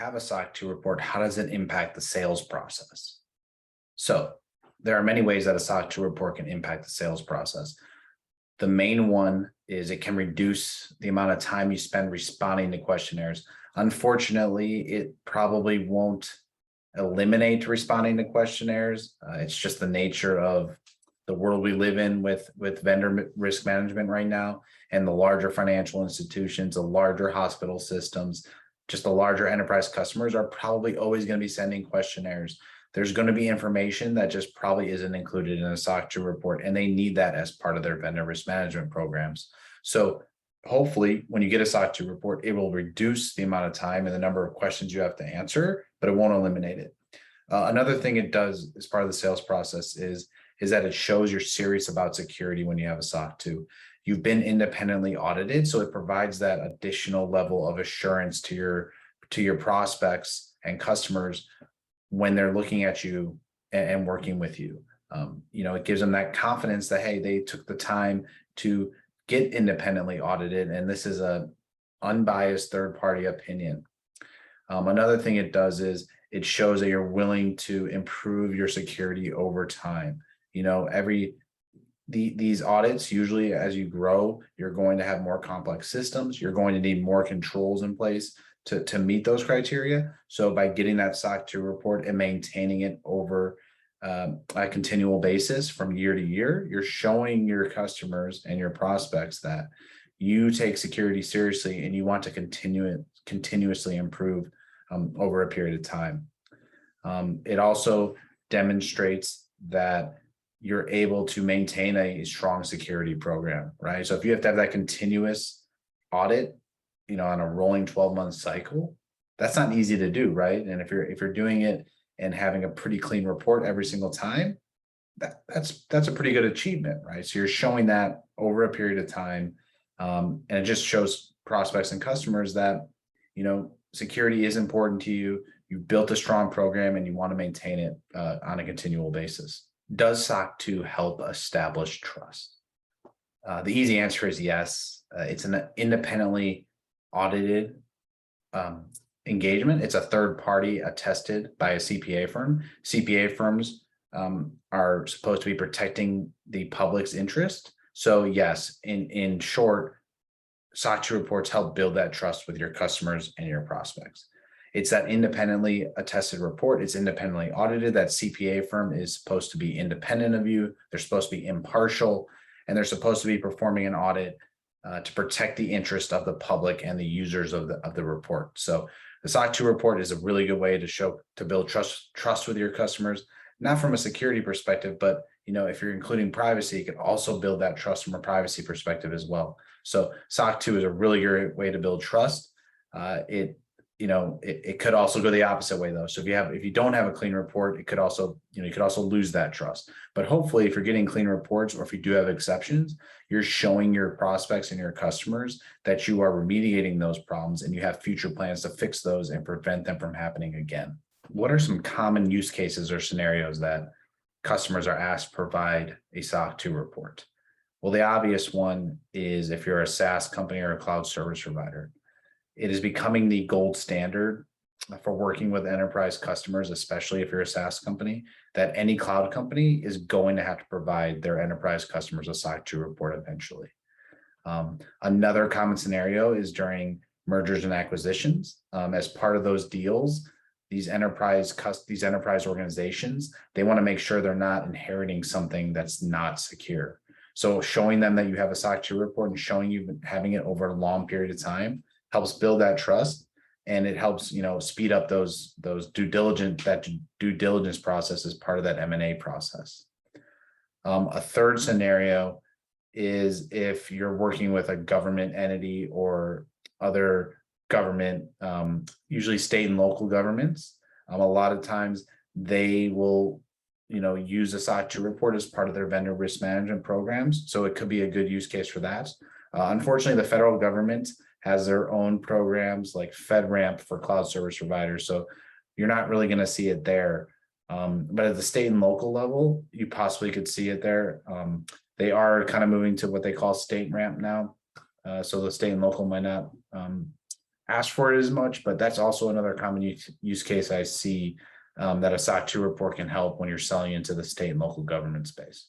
have a SOC 2 report, how does it impact the sales process? So there are many ways that a SOC 2 report can impact the sales process. The main one is it can reduce the amount of time you spend responding to questionnaires. Unfortunately, it probably won't eliminate responding to questionnaires. It's just the nature of the world we live in with vendor risk management right now, and the larger financial institutions, the larger hospital systems, just the larger enterprise customers are probably always going to be sending questionnaires. There's going to be information that just probably isn't included in a SOC 2 report, and they need that as part of their vendor risk management programs. So hopefully when you get a SOC 2 report, it will reduce the amount of time and the number of questions you have to answer, but it won't eliminate it. Another thing it does as part of the sales process is that it shows you're serious about security when you have a SOC 2. You've been independently audited, so it provides that additional level of assurance to your prospects and customers when they're looking at you and working with you. It gives them that confidence that, hey, they took the time to get independently audited, and this is a unbiased third-party opinion. Another thing it does is it shows that you're willing to improve your security over time. These audits, usually as you grow, you're going to have more complex systems. You're going to need more controls in place to meet those criteria. So by getting that SOC 2 report and maintaining it over a continual basis from year to year, you're showing your customers and your prospects that you take security seriously and you want to continuously improve over a period of time. It also demonstrates that you're able to maintain a strong security program, right? So if you have to have that continuous audit, on a rolling 12-month cycle, that's not easy to do, right? And if you're doing it and having a pretty clean report every single time, that's a pretty good achievement, right? So you're showing that over a period of time, and it just shows prospects and customers that security is important to you. You built a strong program and you want to maintain it on a continual basis. Does SOC 2 help establish trust? The easy answer is yes. It's an independently audited engagement. It's a third party attested by a CPA firm. CPA firms are supposed to be protecting the public's interest. So yes, in short, SOC 2 reports help build that trust with your customers and your prospects. It's that independently attested report. It's independently audited. That CPA firm is supposed to be independent of you. They're supposed to be impartial, and they're supposed to be performing an audit to protect the interest of the public and the users of the report. So the SOC 2 report is a really good way to build trust with your customers, not from a security perspective, but if you're including privacy, you can also build that trust from a privacy perspective as well. So SOC 2 is a really great way to build trust. It could also go the opposite way though. So if you don't have a clean report, it could also, you could also lose that trust. But hopefully if you're getting clean reports, or if you do have exceptions, you're showing your prospects and your customers that you are remediating those problems and you have future plans to fix those and prevent them from happening again. What are some common use cases or scenarios that customers are asked to provide a SOC 2 report? Well, the obvious one is if you're a SaaS company or a cloud service provider. It is becoming the gold standard for working with enterprise customers, especially if you're a SaaS company, that any cloud company is going to have to provide their enterprise customers a SOC 2 report eventually. Another common scenario is during mergers and acquisitions. As part of those deals, these enterprise organizations, they want to make sure they're not inheriting something that's not secure. So showing them that you have a SOC 2 report and showing you having it over a long period of time helps build that trust, and it helps speed up those due diligence process as part of that M&A process. A third scenario is if you're working with a government entity or other government, usually state and local governments. A lot of times they will use a SOC 2 report as part of their vendor risk management programs, so it could be a good use case for that. Unfortunately, the federal government has their own programs like FedRAMP for cloud service providers. So you're not really going to see it there. But at the state and local level, you possibly could see it there. They are kind of moving to what they call state ramp now. So the state and local might not ask for it as much, but that's also another common use case I see that a SOC 2 report can help when you're selling into the state and local government space.